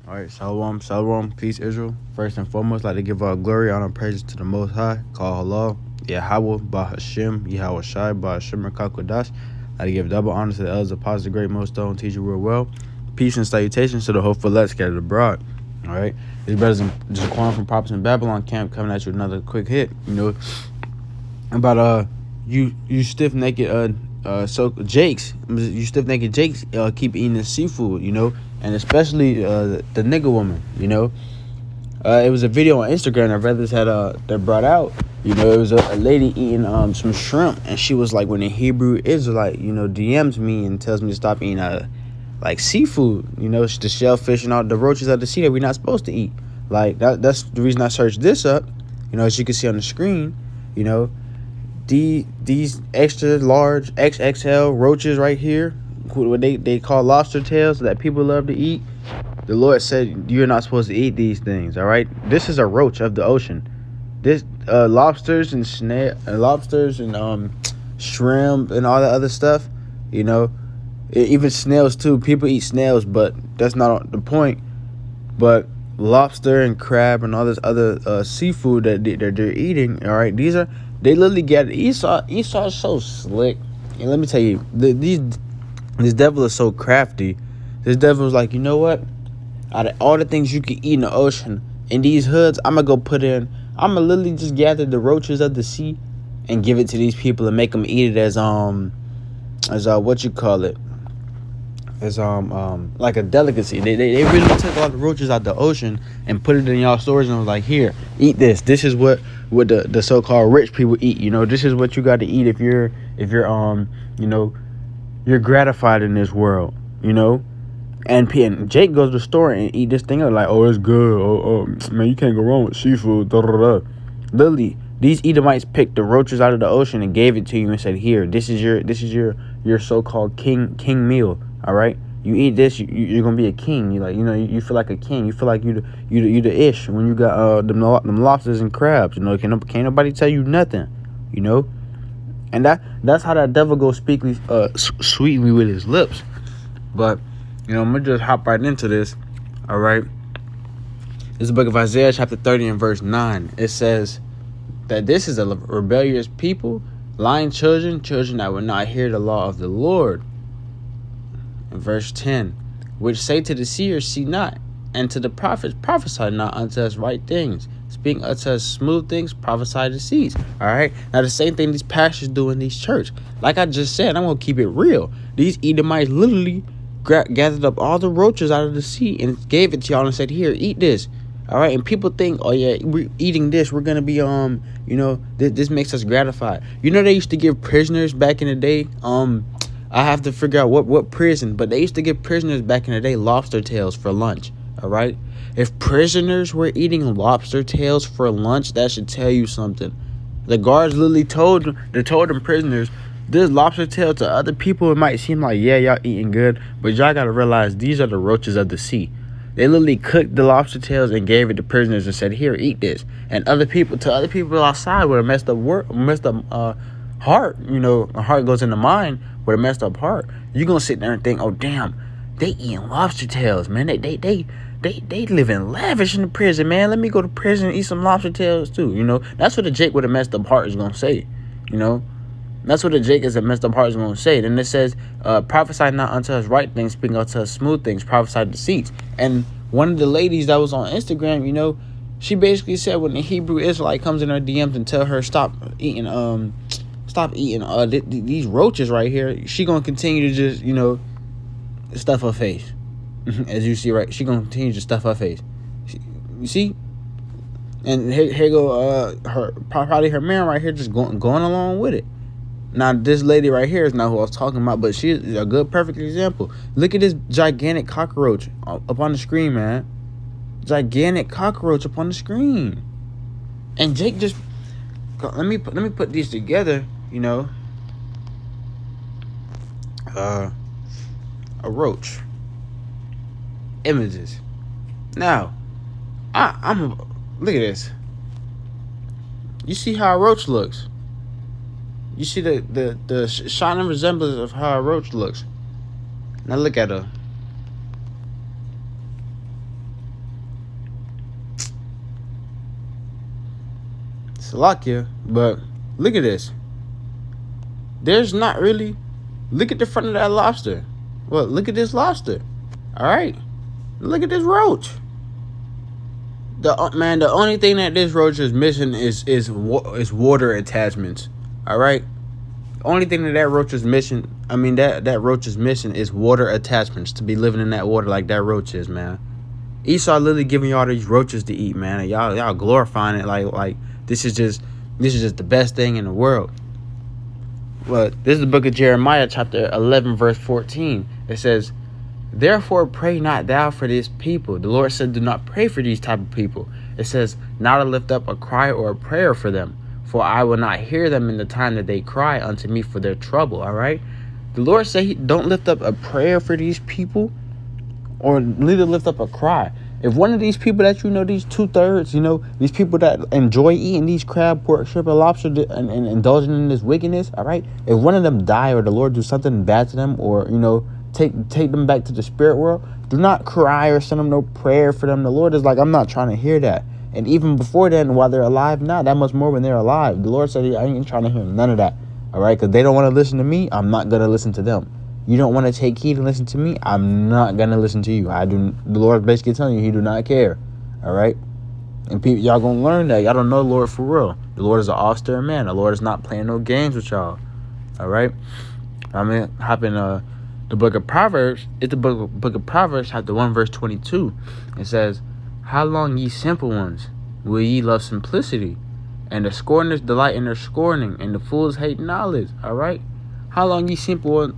All right, shalom, peace, Israel. First and foremost, I'd like to give all glory, honor, and praises to the Most High. Call halal, YAHAWAH, BAHASHAM, YAHAWASHI, BAHASHAM, Rakakwadash. I'd like to give double honor to the elders, apostles, the great millstone, teacher real well. Peace and salutations to the hopeful let scattered abroad. All right, these brothers just calling from Prophets in Babylon camp coming at you with another quick hit. About you stiff naked so Jakes, you stiff naked Jakes keep eating the seafood, and especially the nigga woman, it was a video on Instagram that brothers had that brought out. It was a lady eating some shrimp, and she was like, when a Hebrew Israelite, DMs me and tells me to stop eating like seafood, the shellfish and all the roaches of the sea that we're not supposed to eat. Like that's the reason I searched this up, as you can see on the screen, these extra large XXL roaches right here, what they call lobster tails that people love to eat. The Lord said you're not supposed to eat these things. All right, this is a roach of the ocean. This lobsters and shrimp and all that other stuff. Even snails too. People eat snails, but that's not the point. But lobster and crab and all this other seafood that they're eating. All right, they literally get Esau is so slick, and let me tell you, this devil is so crafty. This devil is like, you know what? Out of all the things you can eat in the ocean, in these hoods, I'm gonna literally just gather the roaches of the sea and give it to these people and make them eat it as what you call it, as like a delicacy. They really took all the roaches out the ocean and put it in y'all stores and was like, here, eat this. This is what the so-called rich people eat. This is what you got to eat if you're you're gratified in this world. And Jake goes to the store and eat this thing up like, oh, it's good. Oh, man, you can't go wrong with seafood. Da, da, da. Literally, these Edomites picked the roaches out of the ocean and gave it to you and said, here, this is your so-called king meal. All right, you eat this, you're gonna be a king. You feel like a king. You feel like you the ish when you got them lobsters and crabs. Can't nobody tell you nothing. And that's how that devil goes speak sweetly with his lips. But I'm gonna just hop right into this. All right, this is the book of Isaiah, chapter 30 and verse 9. It says that this is a rebellious people, lying children that will not hear the law of the Lord. In verse 10, which say to the seers, see not, and to the prophets, prophesy not unto us right things. Speak unto us smooth things, prophesy deceits. All right. Now the same thing these pastors do in these church. Like I just said, I'm gonna keep it real. These Edomites literally gathered up all the roaches out of the sea and gave it to y'all and said, here, eat this. All right. And people think, oh yeah, we're eating this, we're gonna be this makes us gratified. They used to give prisoners back in the day. I have to figure out what prison, but they used to give prisoners back in the day lobster tails for lunch. All right. If prisoners were eating lobster tails for lunch, that should tell you something. The guards literally told them prisoners, this lobster tail to other people, it might seem like, yeah, y'all eating good, but y'all got to realize these are the roaches of the sea. They literally cooked the lobster tails and gave it to prisoners and said, here, eat this. And other people outside with a messed up heart, a heart goes in the mind with a messed up heart. You're going to sit there and think, oh, damn, they eating lobster tails, man. They living lavish in the prison, man. Let me go to prison and eat some lobster tails too. That's what a Jake with a messed up heart is going to say. That's what a Jake is a messed up heart is going to say. Then it says, prophesy not unto us right things, speak unto us smooth things, prophesy deceits. And one of the ladies that was on Instagram, she basically said when the Hebrew Israelite comes in her DMs and tell her stop eating these roaches right here, she gonna continue to just stuff her face. As you see, right, she gonna continue to stuff her face. You see, and here go probably her man right here just going along with it. Now this lady right here is not who I was talking about, but she is a good perfect example. Look at this gigantic cockroach up on the screen, man. Gigantic cockroach up on the screen, and Jake just let me put these together. A roach. Images. Now, I'm look at this. You see how a roach looks. You see the shining resemblance of how a roach looks. Now look at her. Salakia. But look at this. There's not really. Look at the front of that lobster. Well, look at this lobster. All right. Look at this roach. The only thing that this roach is missing is water attachments. All right. Only thing that roach is missing. That roach is missing is water attachments to be living in that water like that roach is, man. Esau literally giving y'all these roaches to eat, man. And y'all glorifying it like this is just the best thing in the world. Well, this is the book of Jeremiah, chapter 11, verse 14. It says, "Therefore pray not thou for this people." The Lord said, do not pray for these type of people. It says, "Not to lift up a cry or a prayer for them, for I will not hear them in the time that they cry unto me for their trouble." All right. The Lord said, don't lift up a prayer for these people, or neither lift up a cry. If one of these people that these 2/3, these people that enjoy eating these crab, pork, shrimp, and lobster and indulging in this wickedness, all right, if one of them die or the Lord do something bad to them, or, take them back to the spirit world, do not cry or send them no prayer for them. The Lord is like, I'm not trying to hear that. And even before then, while they're alive now, that much more when they're alive. The Lord said, I ain't trying to hear none of that, all right, because they don't want to listen to me. I'm not going to listen to them. You don't want to take heed and listen to me. I'm not going to listen to you. The Lord basically telling you he do not care. All right. And people, y'all going to learn that. Y'all don't know the Lord for real. The Lord is an austere man. The Lord is not playing no games with y'all. All right. Hop in the book of Proverbs. It's the book of Proverbs, chapter 1, verse 22. It says, "How long, ye simple ones, will ye love simplicity? And the scorners delight in their scorning, and the fools hate knowledge." All right. How long, you simple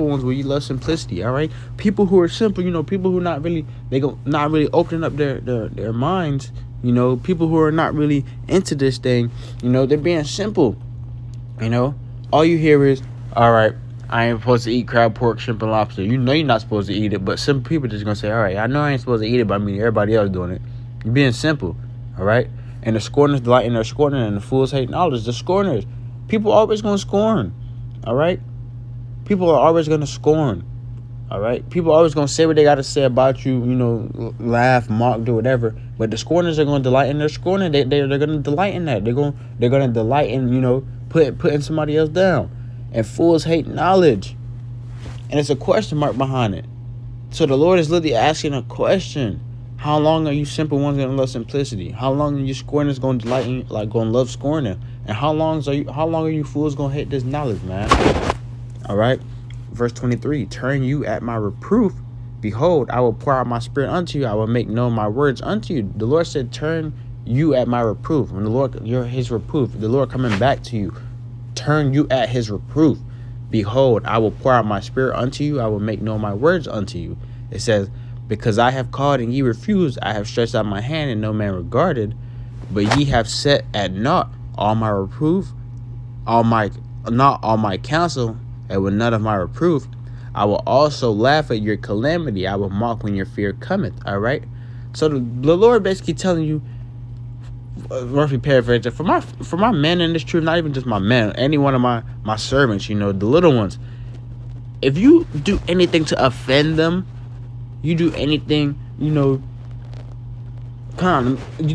ones, will you love simplicity? All right. People who are simple, people who not really opening up their minds. People who are not really into this thing. They're being simple. All you hear is, all right, I ain't supposed to eat crab, pork, shrimp, and lobster. You're not supposed to eat it, but some people just gonna say, all right, I know I ain't supposed to eat it, but everybody else doing it. You're being simple. All right. And the scorners delight in their scorning, and the fools hate knowledge. The scorners, people always gonna scorn. All right. People are always going to scorn. All right. People are always going to say what they got to say about you, laugh, mock, do whatever. But the scorners are going to delight in their scorning. They're going to delight in that. They're going to delight in, putting somebody else down. And fools hate knowledge. And it's a question mark behind it. So the Lord is literally asking a question. How long are you simple ones going to love simplicity? How long are you scorners going to delight in, going to love scorning? And how long are you fools going to hate this knowledge, man? All right. Verse 23, "Turn you at my reproof. Behold, I will pour out my spirit unto you. I will make known my words unto you." The Lord said, turn you at my reproof. When the Lord, you're his reproof, the Lord coming back to you. Turn you at his reproof. "Behold, I will pour out my spirit unto you. I will make known my words unto you." It says, "Because I have called and ye refused, I have stretched out my hand and no man regarded. But ye have set at naught all my reproof, not all my counsel, and with none of my reproof. I will also laugh at your calamity. I will mock when your fear cometh." All right. So the Lord basically telling you, roughly paraphrasing, for my men in this truth, not even just my men, any one of my servants, the little ones. If you do anything to offend them, you do anything, you do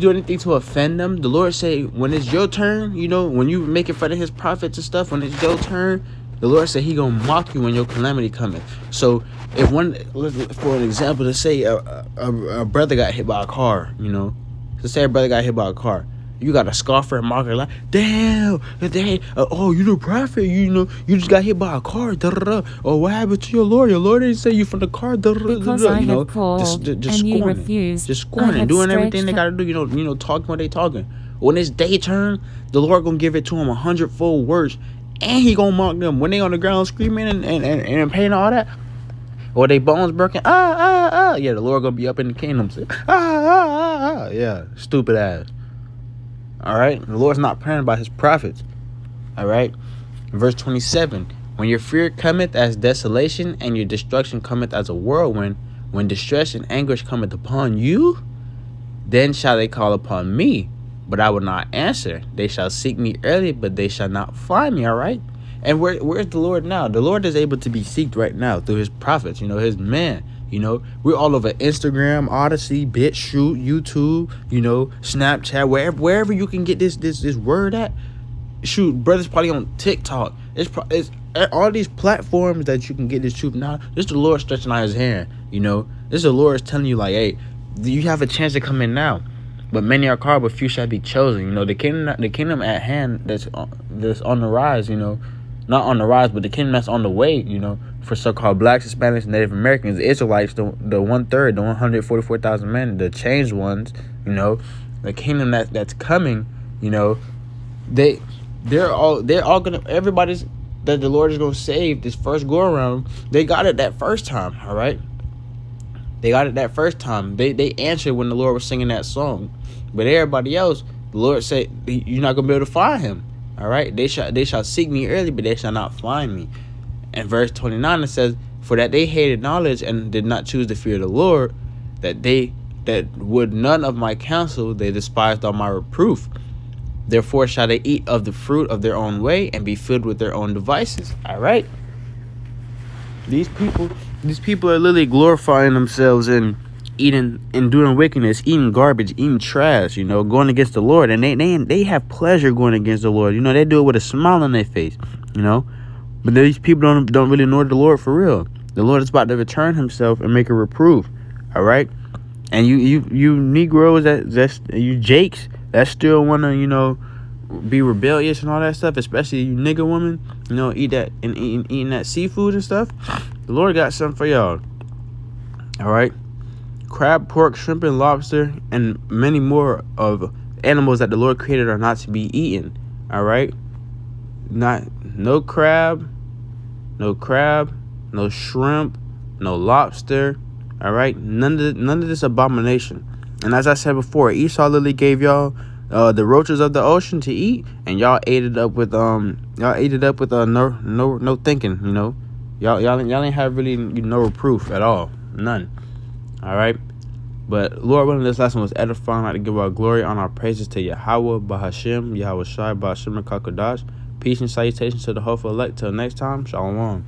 anything to offend them, the Lord say, when it's your turn, when you making fun of his prophets and stuff, when it's your turn, the Lord said he gonna mock you when your calamity coming. So if for an example, to say a brother got hit by a car, to say a brother got hit by a car, you got a scoffer and mocker like, damn, oh, you the prophet, you just got hit by a car, oh, what happened to your Lord? Your Lord didn't say you from the car, because I have called just and you scorning, refused, just scorning, doing everything they gotta do, talking what they talking. When it's day turn, the Lord gonna give it to them 100-fold worse, and he gonna mock them when they on the ground screaming and in pain and all that, or they bones broken. Yeah, the Lord gonna be up in the kingdom, say, yeah, stupid ass. All right, the Lord's not praying about his prophets. All right, verse 27, "When your fear cometh as desolation, and your destruction cometh as a whirlwind, when distress and anguish cometh upon you, then shall they call upon me, but I will not answer. They shall seek me early, but they shall not find me." All right. And where's the Lord now? The Lord is able to be seeked right now through his prophets, his men, You know, we're all over Instagram, Odyssey, BitChute, YouTube, you know, Snapchat, wherever you can get this word at. Shoot, brothers probably on TikTok. It's all these platforms that you can get this truth. Now, this is the Lord stretching out his hand, you know. This is the Lord telling you, like, hey, you have a chance to come in now. But many are called, but few shall be chosen. You know, the kingdom at hand that's on the rise, you know. Not on the rise, but the kingdom that's on the way, you know, for so-called blacks, Hispanics, Native Americans, the Israelites, the 1/3, the 144,000 men, the changed ones, you know, the kingdom that's coming, you know, they're all gonna, everybody's that the Lord is gonna save this first go around. They got it that first time, all right. They got it that first time. They answered when the Lord was singing that song, but everybody else, the Lord said, you're not gonna be able to find him. All right, they shall seek me early, but they shall not find me. And verse 29 it says, for that they hated knowledge and did not choose the fear of the Lord, that would none of my counsel, they despised all my reproof. Therefore shall they eat of the fruit of their own way and be filled with their own devices. All right, these people are literally glorifying themselves and eating and doing wickedness, eating garbage, eating trash, you know, going against the Lord. And they have pleasure going against the Lord. You know, they do it with a smile on their face, you know. But these people don't really know the Lord for real. The Lord is about to return himself and make a reproof. All right. And you Negroes, that's you Jakes that still want to, you know, be rebellious and all that stuff, especially you nigger women, you know, eat that and eating that seafood and stuff. The Lord got something for y'all. All right. Crab, pork, shrimp, and lobster, and many more of animals that the Lord created are not to be eaten. All right, no crab, no shrimp, no lobster. All right, none of this abomination. And as I said before, Esau literally gave y'all the roaches of the ocean to eat, and y'all ate it up with no thinking. You know, y'all ain't have really no reproof at all, none. All right, but Lord willing, this lesson was edifying. I'd like to give our glory on our praises to Yahawah, BAHASHAM, YAHAWASHI, BAHASHAM, and Kakadash. Peace and salutations to the hopeful elect. Till next time, Shalom.